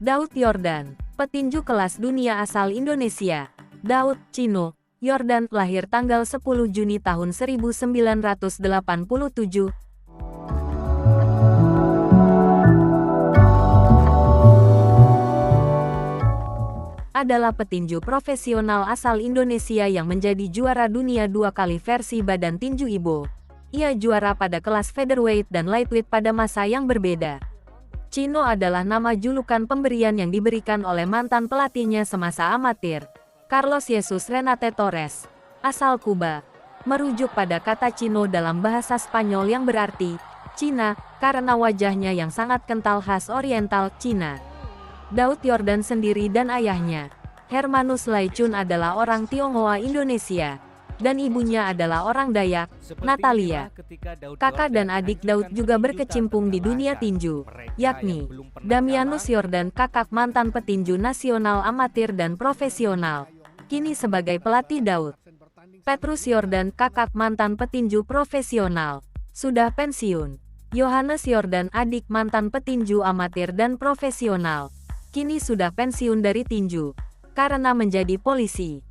Daud Yordan, petinju kelas dunia asal Indonesia. Daud Chino Yordan lahir tanggal 10 Juni tahun 1987. Adalah petinju profesional asal Indonesia yang menjadi juara dunia 2 kali versi badan tinju Ibo. Ia juara pada kelas featherweight dan lightweight pada masa yang berbeda. Chino adalah nama julukan pemberian yang diberikan oleh mantan pelatihnya semasa amatir, Carlos Jesus Renate Torres, asal Kuba. Merujuk pada kata Chino dalam bahasa Spanyol yang berarti Cina, karena wajahnya yang sangat kental khas Oriental Cina. Daud Yordan sendiri dan ayahnya, Hermanus Laichun, adalah orang Tionghoa Indonesia, dan ibunya adalah orang Dayak, Natalia. Kakak dan adik Daud juga berkecimpung di dunia tinju, yakni Damianus Yordan, kakak mantan petinju nasional amatir dan profesional, kini sebagai pelatih Daud. Petrus Yordan, kakak mantan petinju profesional, sudah pensiun. Yohanes Yordan, adik mantan petinju amatir dan profesional, kini sudah pensiun dari tinju, karena menjadi polisi.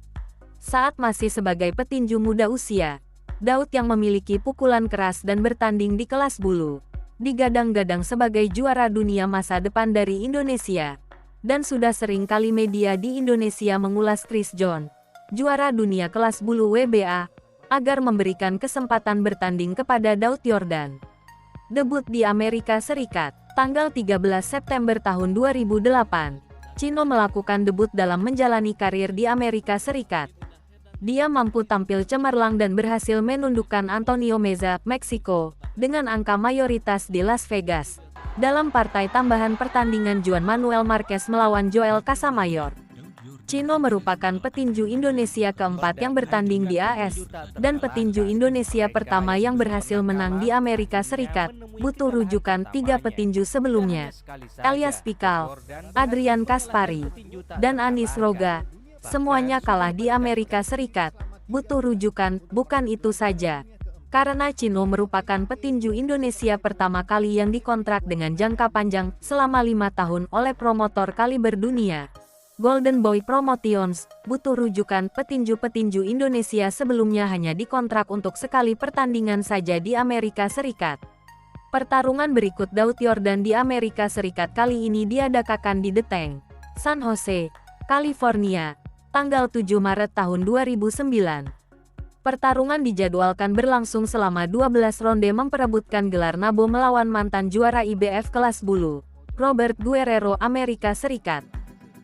Saat masih sebagai petinju muda usia, Daud yang memiliki pukulan keras dan bertanding di kelas bulu, digadang-gadang sebagai juara dunia masa depan dari Indonesia. Dan sudah sering kali media di Indonesia mengulas Chris John, juara dunia kelas bulu WBA, agar memberikan kesempatan bertanding kepada Daud Yordan. Debut di Amerika Serikat, tanggal 13 September tahun 2008, Chino melakukan debut dalam menjalani karir di Amerika Serikat. Dia mampu tampil cemerlang dan berhasil menundukkan Antonio Meza, Meksiko, dengan angka mayoritas di Las Vegas, dalam partai tambahan pertandingan Juan Manuel Marquez melawan Joel Casamayor. Chino merupakan petinju Indonesia keempat yang bertanding di AS, dan petinju Indonesia pertama yang berhasil menang di Amerika Serikat. Butuh rujukan 3 petinju sebelumnya, Elias Pikal, Adrian Kaspari, dan Anis Roga. Semuanya kalah di Amerika Serikat. Butuh rujukan, bukan itu saja. Karena Chino merupakan petinju Indonesia pertama kali yang dikontrak dengan jangka panjang selama 5 tahun oleh promotor kaliber dunia, Golden Boy Promotions. Butuh rujukan, petinju-petinju Indonesia sebelumnya hanya dikontrak untuk sekali pertandingan saja di Amerika Serikat. Pertarungan berikut Daud Yordan di Amerika Serikat kali ini diadakan di The Tank, San Jose, California, tanggal 7 Maret tahun 2009. Pertarungan dijadwalkan berlangsung selama 12 ronde memperebutkan gelar Nabo melawan mantan juara IBF kelas bulu, Robert Guerrero, Amerika Serikat.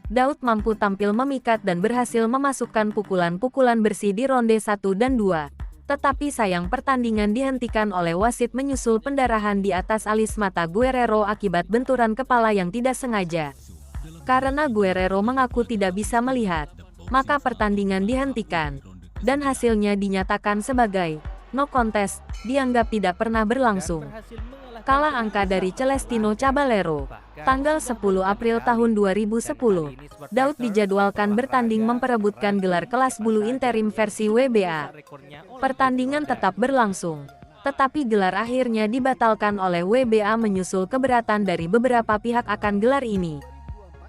Daud mampu tampil memikat dan berhasil memasukkan pukulan-pukulan bersih di ronde 1 dan 2. Tetapi sayang pertandingan dihentikan oleh wasit menyusul pendarahan di atas alis mata Guerrero akibat benturan kepala yang tidak sengaja. Karena Guerrero mengaku tidak bisa melihat, maka pertandingan dihentikan, dan hasilnya dinyatakan sebagai no contest, dianggap tidak pernah berlangsung. Kalah angka dari Celestino Caballero, tanggal 10 April tahun 2010. Daud dijadwalkan bertanding memperebutkan gelar kelas bulu interim versi WBA. Pertandingan tetap berlangsung, tetapi gelar akhirnya dibatalkan oleh WBA menyusul keberatan dari beberapa pihak akan gelar ini.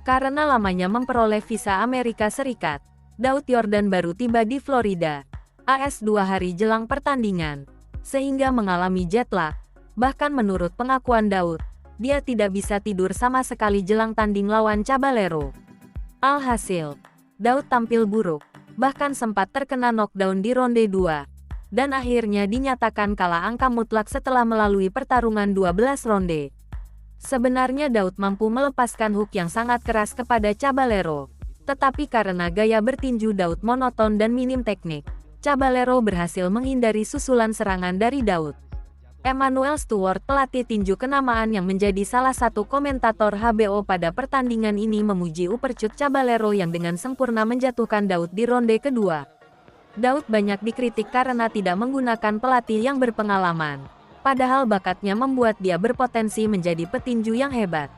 Karena lamanya memperoleh visa Amerika Serikat, Daud Yordan baru tiba di Florida, AS 2 hari jelang pertandingan, sehingga mengalami jet lag. Bahkan menurut pengakuan Daud, dia tidak bisa tidur sama sekali jelang tanding lawan Caballero. Alhasil, Daud tampil buruk, bahkan sempat terkena knockdown di ronde 2, dan akhirnya dinyatakan kalah angka mutlak setelah melalui pertarungan 12 ronde. Sebenarnya Daud mampu melepaskan hook yang sangat keras kepada Caballero, tetapi karena gaya bertinju Daud monoton dan minim teknik, Caballero berhasil menghindari susulan serangan dari Daud. Emmanuel Stewart, pelatih tinju kenamaan yang menjadi salah satu komentator HBO pada pertandingan ini, memuji uppercut Caballero yang dengan sempurna menjatuhkan Daud di ronde kedua. Daud banyak dikritik karena tidak menggunakan pelatih yang berpengalaman, padahal bakatnya membuat dia berpotensi menjadi petinju yang hebat.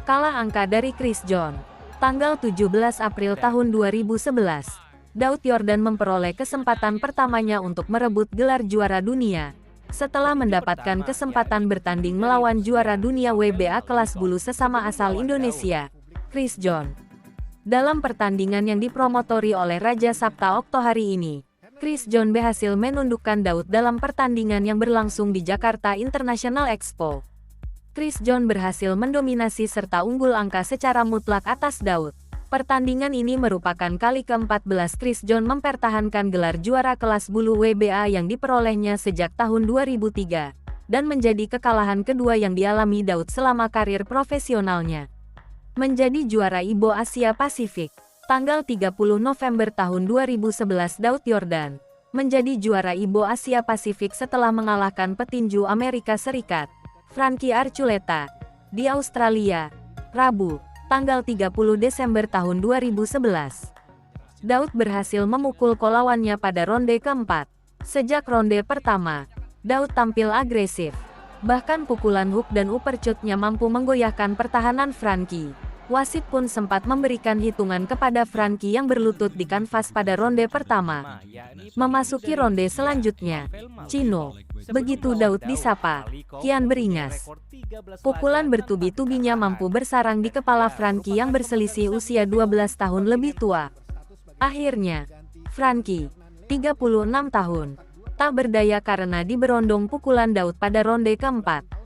Kalah angka dari Chris John, tanggal 17 April tahun 2011. Daud Yordan memperoleh kesempatan pertamanya untuk merebut gelar juara dunia, setelah mendapatkan kesempatan bertanding melawan juara dunia WBA kelas bulu sesama asal Indonesia, Chris John. Dalam pertandingan yang dipromotori oleh Raja Sabta Okto hari ini, Chris John berhasil menundukkan Daud dalam pertandingan yang berlangsung di Jakarta International Expo. Chris John berhasil mendominasi serta unggul angka secara mutlak atas Daud. Pertandingan ini merupakan kali ke-14 Chris John mempertahankan gelar juara kelas bulu WBA yang diperolehnya sejak tahun 2003, dan menjadi kekalahan kedua yang dialami Daud selama karir profesionalnya. Menjadi juara IBO Asia Pasifik, tanggal 30 November tahun 2011 Daud Yordan menjadi juara IBO Asia Pasifik setelah mengalahkan petinju Amerika Serikat, Frankie Archuleta, di Australia, Rabu, tanggal 30 Desember tahun 2011. Daud berhasil memukul lawannya pada ronde keempat. Sejak ronde pertama, Daud tampil agresif. Bahkan pukulan hook dan uppercut-nya mampu menggoyahkan pertahanan Frankie. Wasit pun sempat memberikan hitungan kepada Frankie yang berlutut di kanvas pada ronde pertama. Memasuki ronde selanjutnya, Cino, begitu Daud disapa, kian beringas. Pukulan bertubi-tubinya mampu bersarang di kepala Frankie yang berselisih usia 12 tahun lebih tua. Akhirnya, Frankie, 36 tahun, tak berdaya karena diberondong pukulan Daud pada ronde keempat.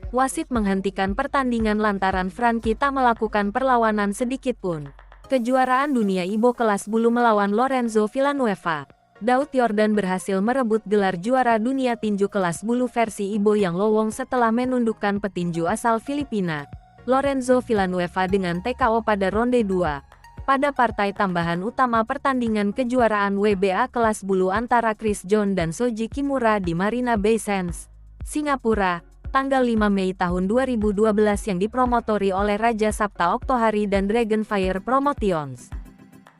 Wasit menghentikan pertandingan lantaran Frankie tak melakukan perlawanan sedikit pun. Kejuaraan dunia IBO kelas bulu melawan Lorenzo Villanueva. Daud Yordan berhasil merebut gelar juara dunia tinju kelas bulu versi IBO yang lowong setelah menundukkan petinju asal Filipina, Lorenzo Villanueva dengan TKO pada ronde 2. Pada partai tambahan utama pertandingan kejuaraan WBA kelas bulu antara Chris John dan Shoji Kimura di Marina Bay Sands, Singapura, tanggal 5 Mei tahun 2012 yang dipromotori oleh Raja Sabta Oktohari dan Dragonfire Promotions.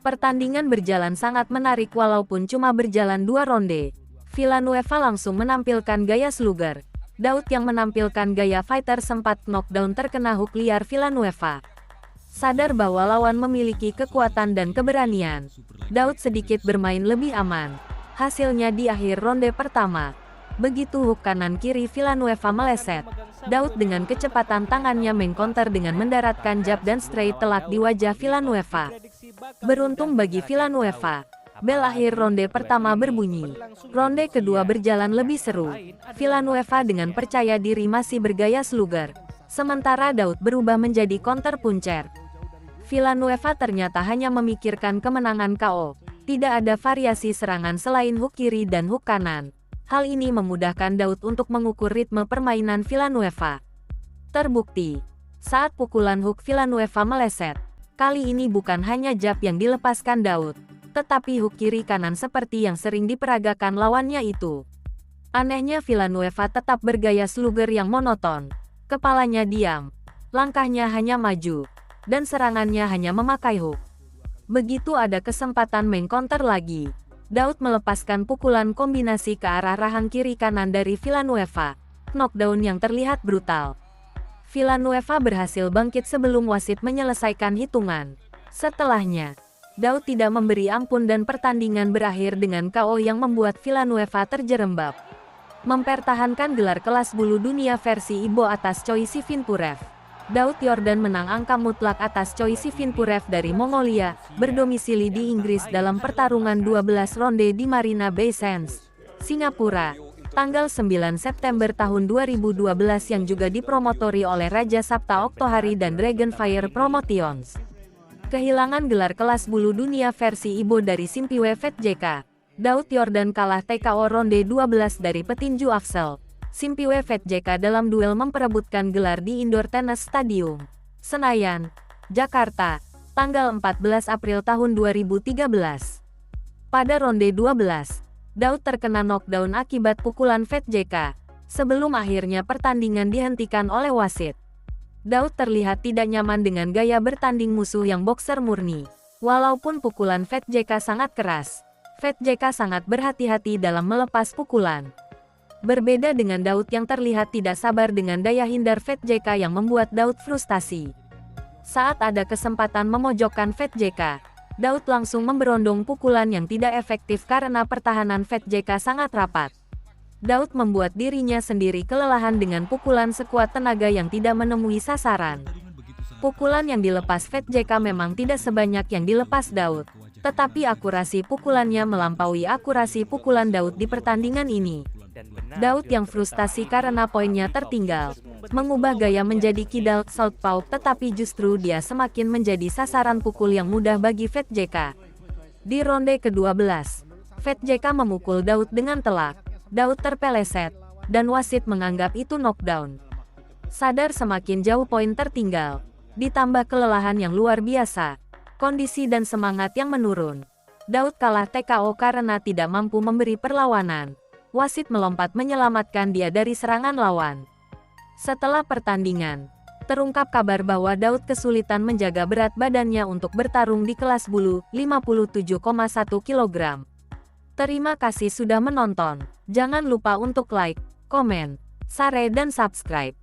Pertandingan berjalan sangat menarik walaupun cuma berjalan 2 ronde. Villanueva langsung menampilkan gaya slugger. Daud yang menampilkan gaya fighter sempat knockdown terkena hook liar Villanueva. Sadar bahwa lawan memiliki kekuatan dan keberanian, Daud sedikit bermain lebih aman. Hasilnya di akhir ronde pertama, begitu hook kanan kiri Villanueva meleset, Daud dengan kecepatan tangannya mengcounter dengan mendaratkan jab dan straight telak di wajah Villanueva. Beruntung bagi Villanueva, bel akhir ronde pertama berbunyi. Ronde kedua berjalan lebih seru. Villanueva dengan percaya diri masih bergaya slugger, sementara Daud berubah menjadi counter puncher. Villanueva ternyata hanya memikirkan kemenangan KO. Tidak ada variasi serangan selain hook kiri dan hook kanan. Hal ini memudahkan Daud untuk mengukur ritme permainan Villanueva. Terbukti, saat pukulan hook Villanueva meleset, kali ini bukan hanya jab yang dilepaskan Daud, tetapi hook kiri kanan seperti yang sering diperagakan lawannya itu. Anehnya Villanueva tetap bergaya slugger yang monoton. Kepalanya diam, langkahnya hanya maju, dan serangannya hanya memakai hook. Begitu ada kesempatan mengcounter lagi, Daud melepaskan pukulan kombinasi ke arah rahang kiri kanan dari Villanueva. Knockdown yang terlihat brutal. Villanueva berhasil bangkit sebelum wasit menyelesaikan hitungan. Setelahnya, Daud tidak memberi ampun dan pertandingan berakhir dengan KO yang membuat Villanueva terjerembab. Mempertahankan gelar kelas bulu dunia versi IBO atas Choi Sifinpurev. Daud Yordan menang angka mutlak atas Choi Sifinpurev dari Mongolia, berdomisili di Inggris dalam pertarungan 12 ronde di Marina Bay Sands, Singapura, tanggal 9 September tahun 2012 yang juga dipromotori oleh Raja Sabta Oktohari dan Dragonfire Promotions. Kehilangan gelar kelas bulu dunia versi IBO dari Simpiwe Vetjeka. Daud Yordan kalah TKO ronde 12 dari petinju Afsel Simpiwe Vetjeka dalam duel memperebutkan gelar di Indoor Tennis Stadium, Senayan, Jakarta, tanggal 14 April tahun 2013. Pada ronde 12, Daud terkena knockdown akibat pukulan Vetjeka, sebelum akhirnya pertandingan dihentikan oleh wasit. Daud terlihat tidak nyaman dengan gaya bertanding musuh yang boxer murni. Walaupun pukulan Vetjeka sangat keras, Vetjeka sangat berhati-hati dalam melepas pukulan. Berbeda dengan Daud yang terlihat tidak sabar dengan daya hindar Vetjeka yang membuat Daud frustasi. Saat ada kesempatan memojokkan Vetjeka, Daud langsung memberondong pukulan yang tidak efektif karena pertahanan Vetjeka sangat rapat. Daud membuat dirinya sendiri kelelahan dengan pukulan sekuat tenaga yang tidak menemui sasaran. Pukulan yang dilepas Fat-JK memang tidak sebanyak yang dilepas Daud, tetapi akurasi pukulannya melampaui akurasi pukulan Daud di pertandingan ini. Daud yang frustasi karena poinnya tertinggal, mengubah gaya menjadi kidal southpaw, tetapi justru dia semakin menjadi sasaran pukul yang mudah bagi Fat-JK. Di ronde ke-12, Fat-JK memukul Daud dengan telak. Daud terpeleset, dan wasit menganggap itu knockdown. Sadar semakin jauh poin tertinggal, ditambah kelelahan yang luar biasa, kondisi dan semangat yang menurun, Daud kalah TKO karena tidak mampu memberi perlawanan. Wasit melompat menyelamatkan dia dari serangan lawan. Setelah pertandingan, terungkap kabar bahwa Daud kesulitan menjaga berat badannya untuk bertarung di kelas bulu 57,1 kg. Terima kasih sudah menonton. Jangan lupa untuk like, komen, share dan subscribe.